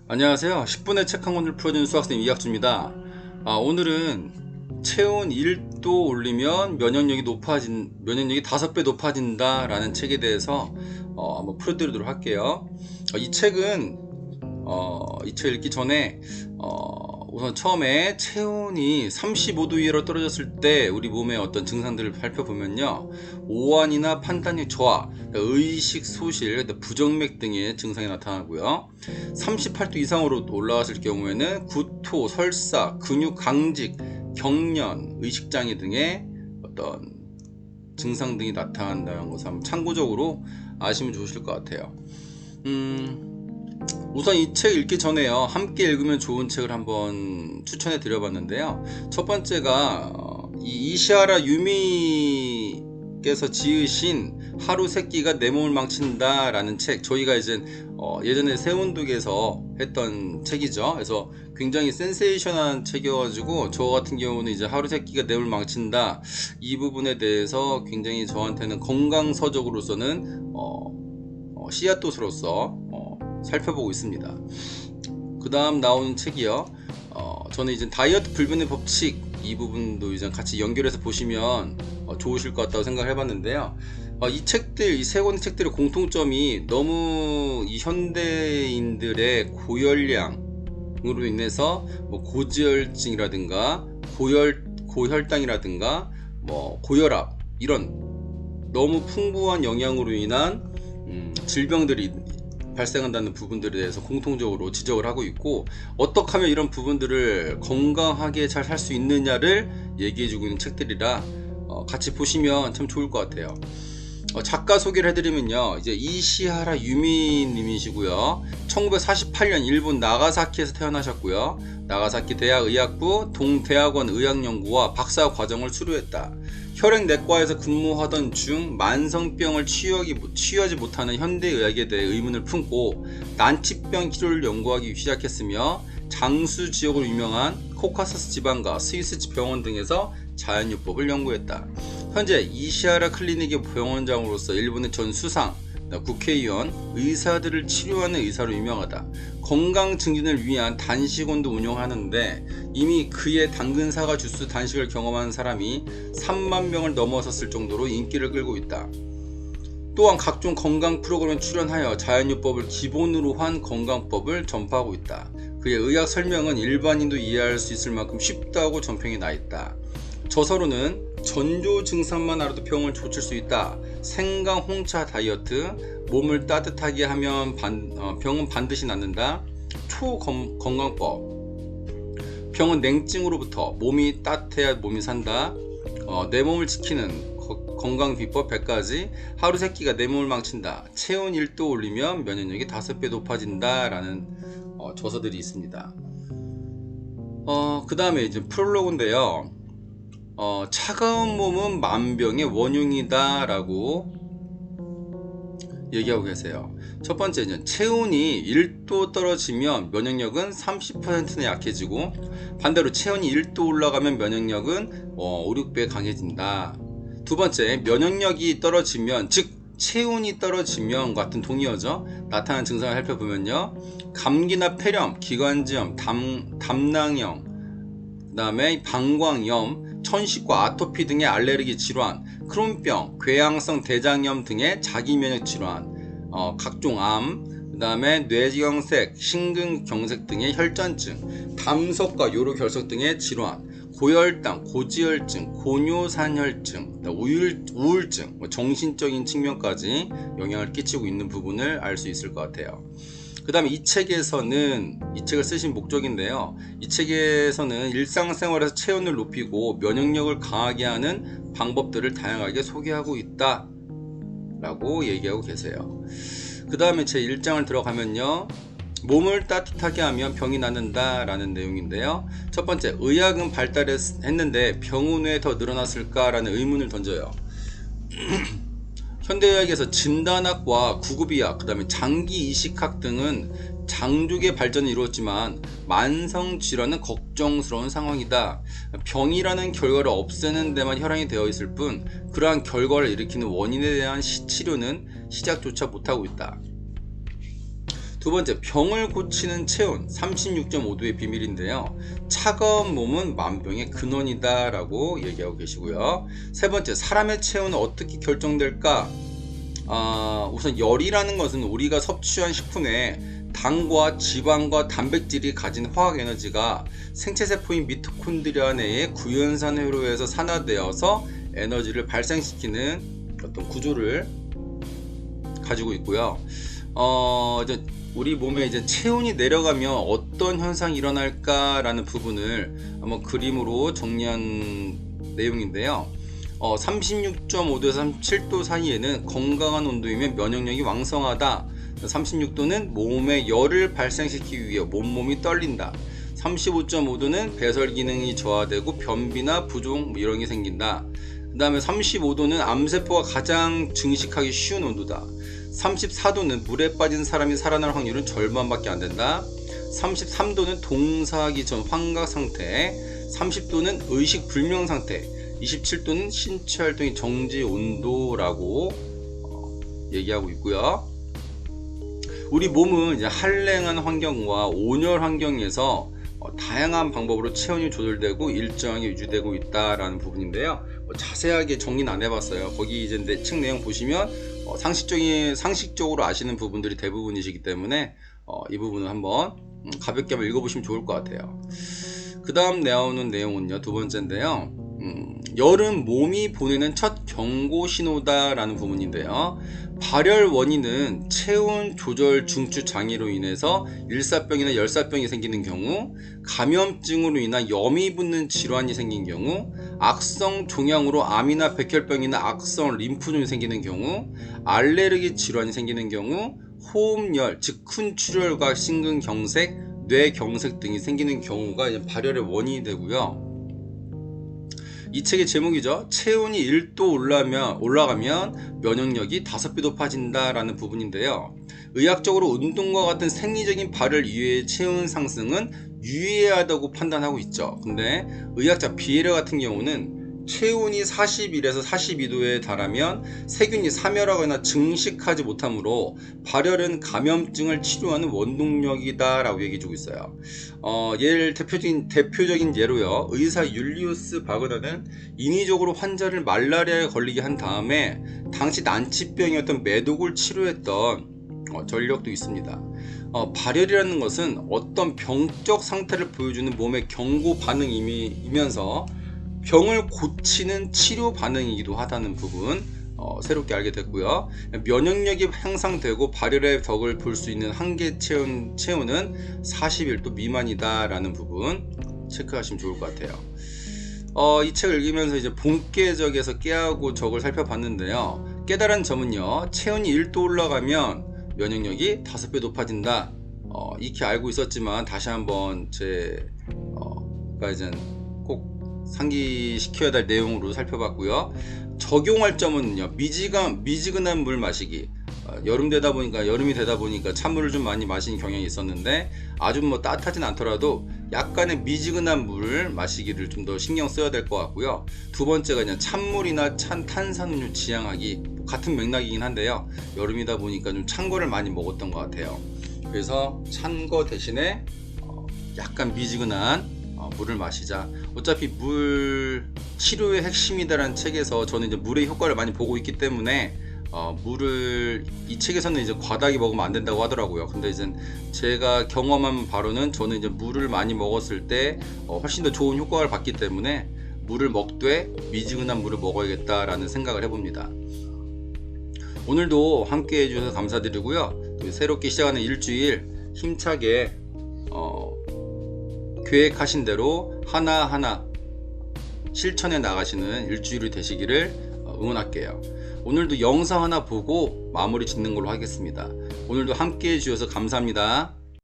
안녕하세요. 10분의 책 한 권을 풀어주는 수학생 이학주입니다. 오늘은 체온 1도 올리면 면역력이 5배 높아진다 라는 책에 대해서 한번 풀어드리도록 할게요. 이 책 읽기 전에 우선 처음에 체온이 35도 이하로 떨어졌을 때 우리 몸의 어떤 증상들을 살펴보면요, 오한이나 판단력 저하, 의식 소실, 부정맥 등의 증상이 나타나고요, 38도 이상으로 올라갔을 경우에는 구토, 설사, 근육 강직, 경련, 의식장애 등의 어떤 증상 등이 나타난다는 것을 한번 참고적으로 아시면 좋으실 것 같아요. 우선 이 책 읽기 전에요, 함께 읽으면 좋은 책을 한번 추천해 드려봤는데요. 첫 번째가 이시하라 유미께서 지으신 하루 세끼가 내 몸을 망친다 라는 책. 저희가 이제 예전에 세운독에서 했던 책이죠. 그래서 굉장히 센세이션한 책이어가지고 저 같은 경우는 이제 하루 세끼가 내 몸을 망친다, 이 부분에 대해서 굉장히 저한테는 건강서적으로서는 씨앗도서로서 살펴보고 있습니다. 그 다음 나오는 책이요, 저는 이제 다이어트 불변의 법칙, 이 부분도 이제 같이 연결해서 보시면 좋으실 것 같다고 생각을 해봤는데요. 이 책들, 이 세 권의 책들의 공통점이 너무 이 현대인들의 고열량으로 인해서 고지혈증이라든가 고혈당이라든가 고혈압, 이런 너무 풍부한 영양으로 인한 질병들이 발생한다는 부분들에 대해서 공통적으로 지적을 하고 있고, 어떻게 하면 이런 부분들을 건강하게 잘 살 수 있느냐를 얘기해주고 있는 책들이라 같이 보시면 참 좋을 것 같아요. 작가 소개를 해드리면요, 이제 이시하라 유미님이시고요, 1948년 일본 나가사키에서 태어나셨고요, 나가사키 대학의학부 동대학원 의학연구와 박사 과정을 수료했다. 혈액내과에서 근무하던 중 만성병을 치유하지 못하는 현대의학에 대해 의문을 품고 난치병 치료를 연구하기 시작했으며, 장수 지역으로 유명한 코카서스 지방과 스위스 병원 등에서 자연요법을 연구했다. 현재 이시하라 클리닉의 병원장으로서 일본의 전 수상, 국회의원, 의사들을 치료하는 의사로 유명하다. 건강 증진을 위한 단식원도 운영하는데 이미 그의 당근사과 주스 단식을 경험한 사람이 3만 명을 넘어섰을 정도로 인기를 끌고 있다. 또한 각종 건강 프로그램에 출연하여 자연요법을 기본으로 한 건강법을 전파하고 있다. 그의 의학 설명은 일반인도 이해할 수 있을 만큼 쉽다고 전평이 나 있다. 저서로는 전조 증상만 알아도 병을 고칠 수 있다, 생강 홍차 다이어트, 몸을 따뜻하게 하면 병은 반드시 낫는다, 초건강법, 병은 냉증으로부터, 몸이 따뜻해야 몸이 산다, 내 몸을 지키는 건강 비법 100가지, 하루 세끼가 내 몸을 망친다, 체온 1도 올리면 면역력이 5배 높아진다 라는 저서들이 있습니다. 그 다음에 이제 프롤로그인데요, 차가운 몸은 만병의 원흉이다 라고 얘기하고 계세요. 첫 번째는 체온이 1도 떨어지면 면역력은 30%는 약해지고, 반대로 체온이 1도 올라가면 면역력은 5, 6배 강해진다. 두 번째, 면역력이 떨어지면, 즉 체온이 떨어지면 같은 동의어죠, 나타나는 증상을 살펴보면요, 감기나 폐렴, 기관지염, 담낭염, 그 다음에 방광염, 천식과 아토피 등의 알레르기 질환, 크론병, 궤양성 대장염 등의 자기면역 질환, 각종 암, 그 다음에 뇌경색, 심근경색 등의 혈전증, 담석과 요로결석 등의 질환, 고혈당, 고지혈증, 고뇨산혈증, 우울증, 정신적인 측면까지 영향을 끼치고 있는 부분을 알 수 있을 것 같아요. 그 다음에 이 책에서는, 이 책을 쓰신 목적인데요, 이 책에서는 일상생활에서 체온을 높이고 면역력을 강하게 하는 방법들을 다양하게 소개하고 있다 라고 얘기하고 계세요. 그 다음에 제 1장을 들어가면요, 몸을 따뜻하게 하면 병이 낫는다 라는 내용인데요, 첫 번째, 의학은 발달했는데 병은 왜 더 늘어났을까 라는 의문을 던져요. 현대의학에서 진단학과 구급의학, 그 다음에 장기이식학 등은 장족의 발전이 이루었지만 만성질환은 걱정스러운 상황이다. 병이라는 결과를 없애는 데만 혈안이 되어 있을 뿐 그러한 결과를 일으키는 원인에 대한 치료는 시작조차 못하고 있다. 두 번째, 병을 고치는 체온 36.5도의 비밀인데요. 차가운 몸은 만병의 근원이다 라고 얘기하고 계시고요. 세 번째, 사람의 체온은 어떻게 결정될까? 우선 열이라는 것은 우리가 섭취한 식품에 당과 지방과 단백질이 가진 화학 에너지가 생체세포인 미토콘드리아 내의 구연산 회로에서 산화되어서 에너지를 발생시키는 어떤 구조를 가지고 있고요. 이제 우리 몸에 이제 체온이 내려가면 어떤 현상이 일어날까라는 부분을 한번 그림으로 정리한 내용인데요. 36.5도에서 37도 사이에는 건강한 온도이면 면역력이 왕성하다. 36도는 몸에 열을 발생시키기 위해 몸이 떨린다. 35.5도는 배설 기능이 저하되고 변비나 부종 이런 게 생긴다. 그 다음에 35도는 암세포가 가장 증식하기 쉬운 온도다. 34도는 물에 빠진 사람이 살아날 확률은 절반밖에 안 된다. 33도는 동사하기 전 환각 상태, 30도는 의식 불명 상태, 27도는 신체 활동이 정지 온도라고 얘기하고 있고요. 우리 몸은 이제 한랭한 환경과 온열 환경에서 다양한 방법으로 체온이 조절되고 일정하게 유지되고 있다라는 부분인데요. 자세하게 정리는 안 해봤어요. 거기 이제 내 책 내용 보시면 상식적으로 아시는 부분들이 대부분이시기 때문에 이 부분을 한번 가볍게 한번 읽어보시면 좋을 것 같아요. 그 다음 나오는 내용은요, 두 번째인데요. 열은 몸이 보내는 첫 경고 신호다 라는 부분인데요. 발열 원인은 체온 조절 중추 장애로 인해서 일사병이나 열사병이 생기는 경우, 감염증으로 인한 염이 붙는 질환이 생긴 경우, 악성 종양으로 암이나 백혈병이나 악성 림프종이 생기는 경우, 알레르기 질환이 생기는 경우, 호흡열, 즉 큰 출혈과 심근경색, 뇌경색 등이 생기는 경우가 발열의 원인이 되고요. 이 책의 제목이죠. 체온이 1도 올라가면 면역력이 5배 높아진다 라는 부분인데요. 의학적으로 운동과 같은 생리적인 발열 이외의 체온 상승은 유의하다고 판단하고 있죠. 근데 의학자 비에르 같은 경우는 체온이 41에서 42도에 달하면 세균이 사멸하거나 증식하지 못하므로 발열은 감염증을 치료하는 원동력이다 라고 얘기해주고 있어요. 대표적인 예로요, 의사 율리우스 바그너는 인위적으로 환자를 말라리아에 걸리게 한 다음에 당시 난치병이었던 매독을 치료했던 전력도 있습니다. 발열이라는 것은 어떤 병적 상태를 보여주는 몸의 경고 반응이면서 병을 고치는 치료 반응이기도 하다는 부분 새롭게 알게 됐고요. 면역력이 향상되고 발열의 덕을 볼 수 있는 한계 체온은 41도 미만이다 라는 부분 체크하시면 좋을 것 같아요. 이 책을 읽으면서 이제 본계적에서 깨하고 적을 살펴봤는데요. 깨달은 점은요, 체온이 1도 올라가면 면역력이 5배 높아진다. 익히 알고 있었지만 다시 한번 제가 이제 꼭 상기시켜야 될 내용으로 살펴봤고요. 적용할 점은요, 미지근한 물 마시기. 여름이 되다 보니까 찬물을 좀 많이 마시는 경향이 있었는데 아주 따뜻하진 않더라도 약간의 미지근한 물 마시기를 좀 더 신경 써야 될 것 같고요. 두 번째가 그냥 찬물이나 탄산음료 지양하기, 같은 맥락이긴 한데요. 여름이다 보니까 좀 찬 거를 많이 먹었던 것 같아요. 그래서 찬 거 대신에 약간 미지근한 물을 마시자. 어차피 물 치료의 핵심이다라는 책에서 저는 이제 물의 효과를 많이 보고 있기 때문에 물을 이 책에서는 이제 과다하게 먹으면 안 된다고 하더라고요. 근데 이제 제가 경험한 바로는 저는 이제 물을 많이 먹었을 때 훨씬 더 좋은 효과를 받기 때문에 물을 먹되 미지근한 물을 먹어야겠다라는 생각을 해봅니다. 오늘도 함께 해주셔서 감사드리고요. 또 새롭게 시작하는 일주일 힘차게 계획하신 대로 하나하나 실천해 나가시는 일주일이 되시기를 응원할게요. 오늘도 영상 하나 보고 마무리 짓는 걸로 하겠습니다. 오늘도 함께 해주셔서 감사합니다.